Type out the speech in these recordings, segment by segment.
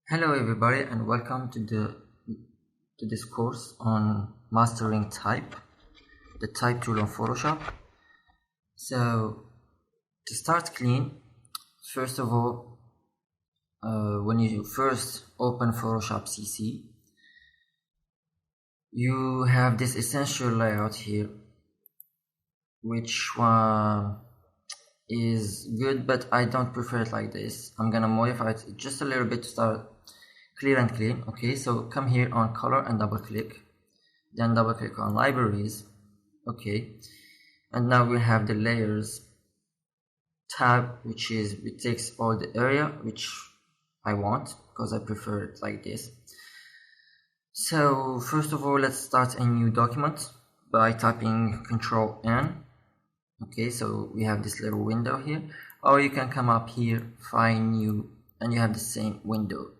Hello everybody and welcome to this course on mastering type, the type tool on Photoshop. So to start clean, first of all, when you first open Photoshop CC, you have this essential layout here, which one is good, but I don't prefer it like this. I'm gonna modify it just a little bit to start clear and clean. Okay, so come here on color and double click, then double click on libraries. Okay, and now we have the layers tab, which takes all the area which I want because I prefer it like this. So first of all, let's start a new document by typing Control N. Okay, so we have this little window here, or you can come up here, find new, and you have the same window.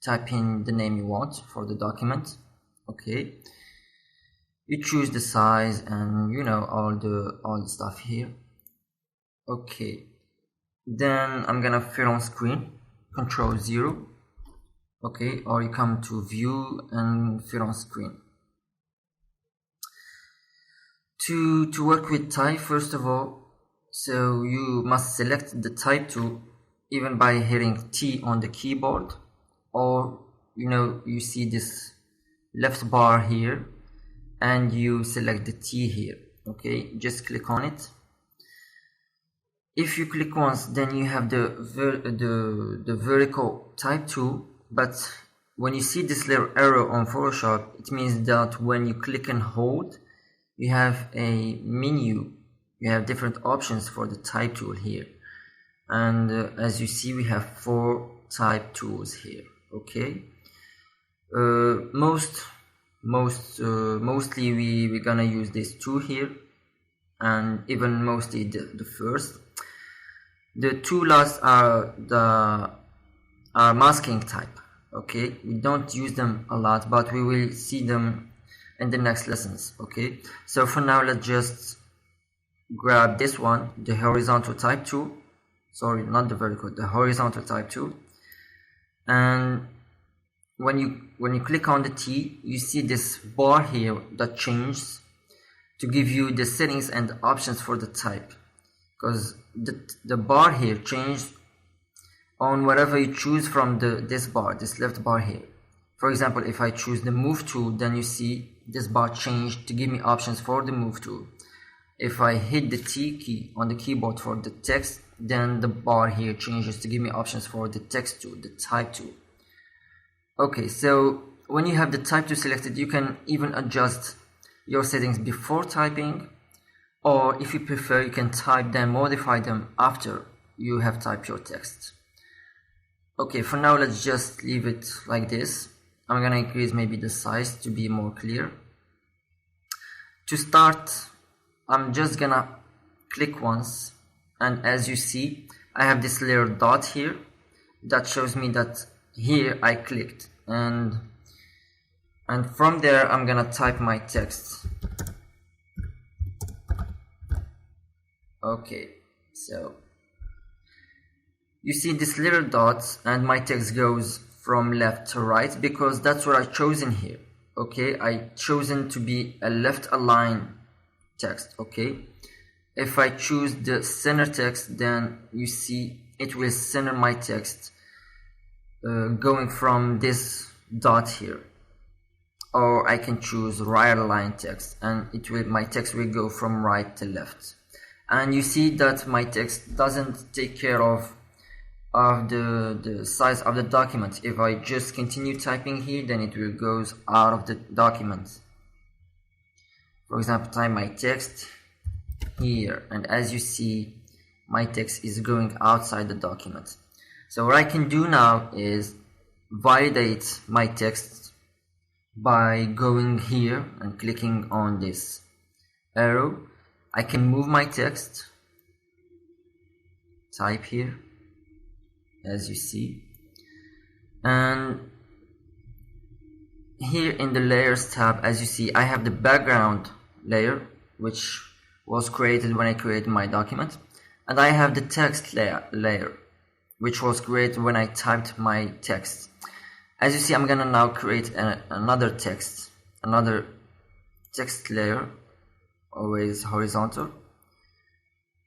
Type in the name you want for the document. Okay, you choose the size and all the stuff here. Okay, then I'm gonna fill on screen, Control 0. Okay, or you come to view and fill on screen. To work with type, first of all, so you must select the type tool even by hitting T on the keyboard, or you see this left bar here and you select the T here. Okay, just click on it. If you click once, then you have the vertical type tool, but when you see this little arrow on Photoshop, it means that when you click and hold, you have a menu, you have different options for the type tool here, and as you see, we have 4 type tools here. Okay, mostly we're gonna use these 2 here, and even mostly the first. The 2 last are masking type. Okay, we don't use them a lot, but we will see them in the next lessons. Okay, so for now, let's just grab this one, the horizontal type tool. Sorry, not the vertical, the horizontal type tool. And when you click on the T, you see this bar here that changes to give you the settings and the options for the type, because the bar here changed on whatever you choose from this left bar here. For example, if I choose the move tool, then you see this bar changed to give me options for the move tool. If I hit the T key on the keyboard for the text, then the bar here changes to give me options for the text tool, the type tool. Okay, so when you have the type tool selected, you can even adjust your settings before typing, or if you prefer, you can type them, modify them after you have typed your text. Okay, for now, let's just leave it like this. I'm gonna increase maybe the size to be more clear. To start, I'm just gonna click once, and as you see, I have this little dot here that shows me that here I clicked, and from there I'm gonna type my text. Okay, so you see this little dot and my text goes from left to right because that's what I chosen here. Okay, I chosen to be a left align text. Okay, if I choose the center text, then you see it will center my text going from this dot here, or I can choose right align text and my text will go from right to left. And you see that my text doesn't take care of the size of the document. If I just continue typing here, then it will goes out of the document. For example, type my text here, and as you see, my text is going outside the document. So what I can do now is validate my text by going here and clicking on this arrow. I can move my text, type here, as you see, and here in the layers tab, as you see, I have the background layer, which was created when I created my document, and I have the text layer, which was created when I typed my text. As you see, I'm gonna now create another text layer, always horizontal.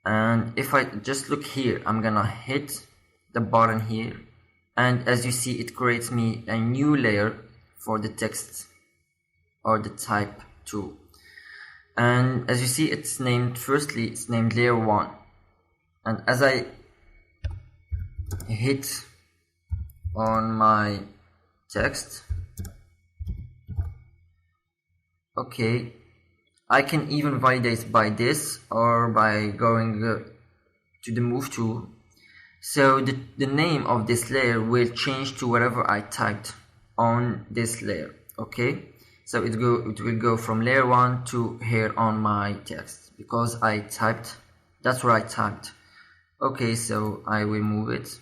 And if I just look here, I'm gonna hit the button here, and as you see, it creates me a new layer for the text or the type tool. And as you see, it's named layer 1. And as I hit on my text, okay, I can even validate by this or by going to the move tool. So the name of this layer will change to whatever I typed on this layer. Okay, so it will go from layer 1 to here on my text, because that's where I typed. Okay, so I will move it,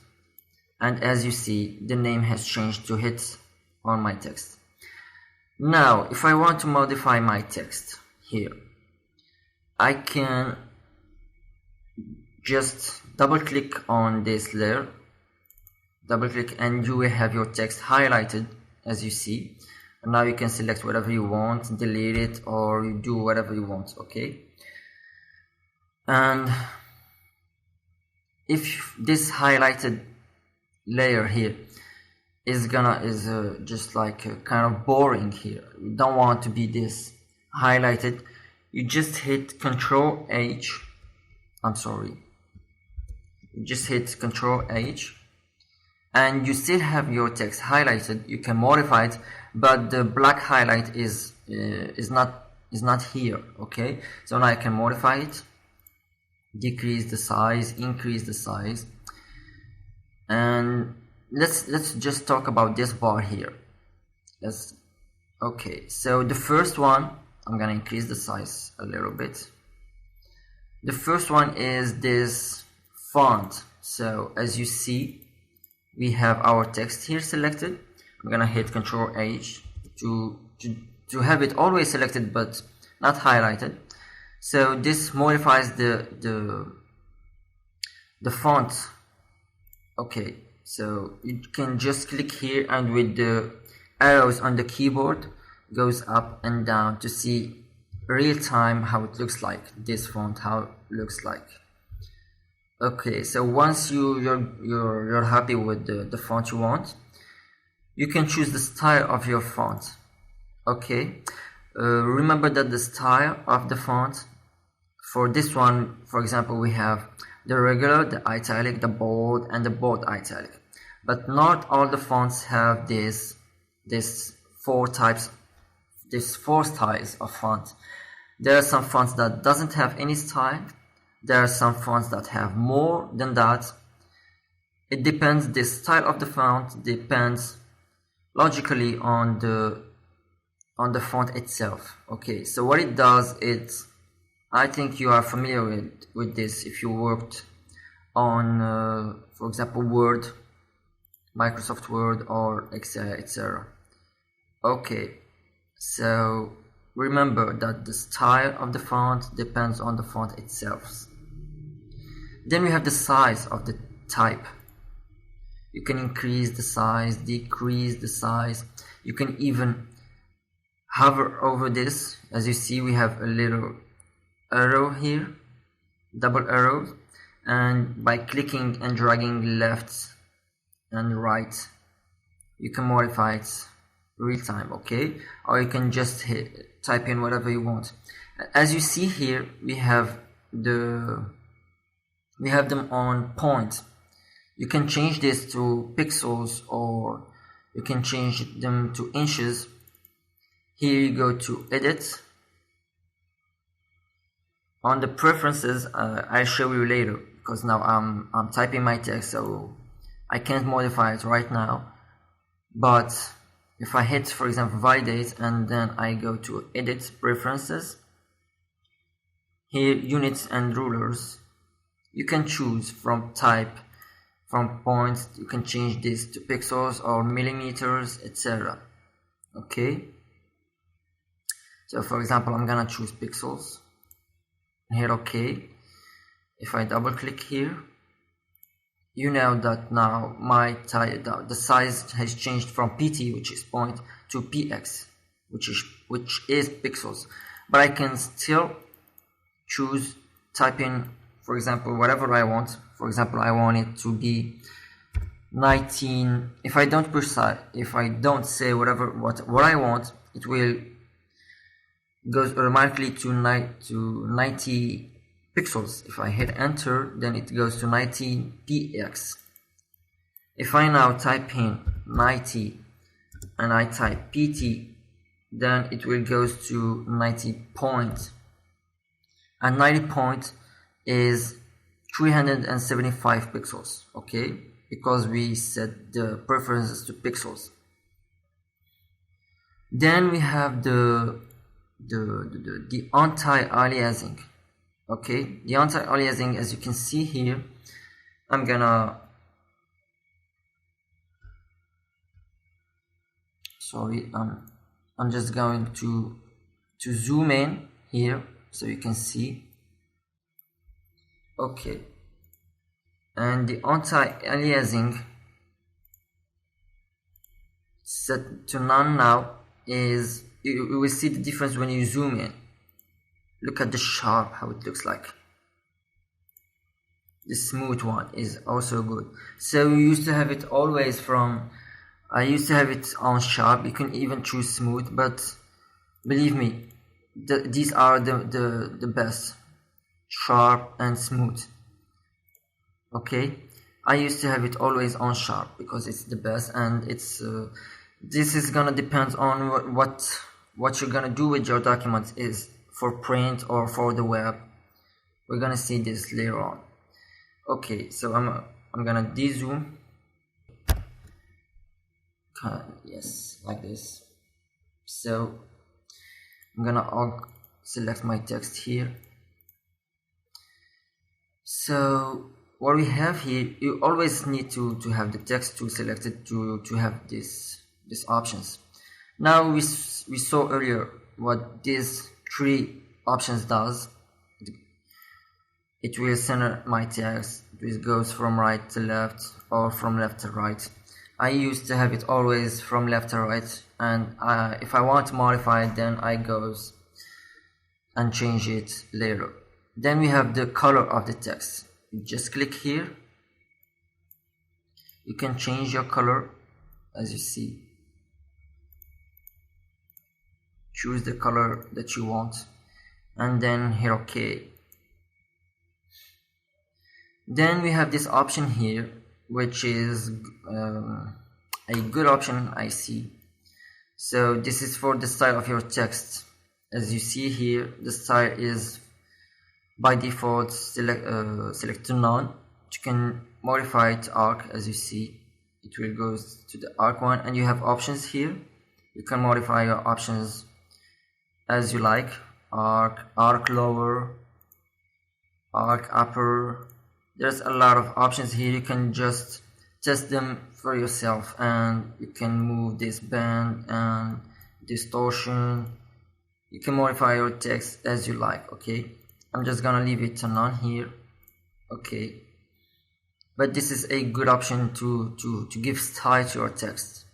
and as you see, the name has changed to hit on my text. Now if I want to modify my text here, I can just double click on this layer, and you will have your text highlighted, as you see. And now you can select whatever you want, delete it, or you do whatever you want. Okay, and if this highlighted layer here is just like kind of boring here, you don't want to be this highlighted, you just hit Control H. You just hit Control H, and you still have your text highlighted. You can modify it, but the black highlight is not here. Okay, so now I can modify it, decrease the size, increase the size, and let's just talk about this bar here. Okay, so the first one, I'm gonna increase the size a little bit. The first one is this font. So as you see, we have our text here selected. I'm gonna hit Control H to have it always selected but not highlighted. So this modifies the font. Okay, so you can just click here, and with the arrows on the keyboard goes up and down to see real time how it looks like, this font, how it looks like. Okay, so once you're happy with the font you want, you can choose the style of your font. Okay, remember that the style of the font, for this one, for example, we have the regular, the italic, the bold, and the bold italic. But not all the fonts have these four styles of font. There are some fonts that doesn't have any style. There are some fonts that have more than that. It depends. The style of the font depends logically on the font itself. Okay, so what it does, I think you are familiar with this if you worked on, for example, Word, Microsoft Word, or Excel, etc. Okay, so remember that the style of the font depends on the font itself. Then we have the size of the type. You can increase the size, decrease the size. You can even hover over this. As you see, we have a little arrow here, double arrows, and by clicking and dragging left and right, you can modify it real time. Okay, or you can just type in whatever you want. As you see here, we have them on point. You can change this to pixels, or you can change them to inches. Here you go to edit. On the preferences, I'll show you later, because now I'm typing my text, so I can't modify it right now. But if I hit, for example, validate, and then I go to edit preferences, here units and rulers, you can choose from type, from points. You can change this to pixels or millimeters, etc. Okay, so for example, I'm gonna choose pixels and hit OK. If I double click here, you know that now the size has changed from pt, which is point, to px, which is pixels. But I can still choose, type in, for example, whatever I want. For example, I want it to be 19. If I don't say what I want, it will goes automatically to 90 pixels. If I hit enter, then it goes to 90 px. If I now type in 90 and I type pt, then it will goes to 90 point, and 90 point is 375 pixels, okay, because we set the preferences to pixels. Then we have the anti-aliasing. Okay, the anti-aliasing, as you can see here, I'm just going to zoom in here so you can see. Okay, and the anti-aliasing set to none now is, you will see the difference when you zoom in. Look at the sharp, how it looks like. The smooth one is also good. So we used to have it always I used to have it on sharp. You can even choose smooth, but believe me, these are the best, sharp and smooth. Okay, I used to have it always on sharp because it's the best, and it's this is gonna depend on what you're gonna do with your documents, is for print or for the web. We're gonna see this later on. Okay, so I'm gonna de-zoom. Yes, like this. So I'm gonna select my text here. So what we have here, you always need to have the text selected to have these options. Now we saw earlier what these 3 options does. It will center my text. It goes from right to left or from left to right. I used to have it always from left to right, and if I want to modify it, then I goes and change it later. Then we have the color of the text. You just click here. You can change your color, as you see. Choose the color that you want, and then hit OK. Then we have this option here, which is a good option, I see. So this is for the style of your text. As you see here, the style is by default select to none. You can modify it to arc, as you see. It will go to the arc one, and you have options here. You can modify your options as you like. Arc lower, arc upper. There's a lot of options here. You can just test them for yourself, and you can move this band and distortion. You can modify your text as you like. Okay, I'm just gonna leave it to none here. Okay, but this is a good option to give style to your text.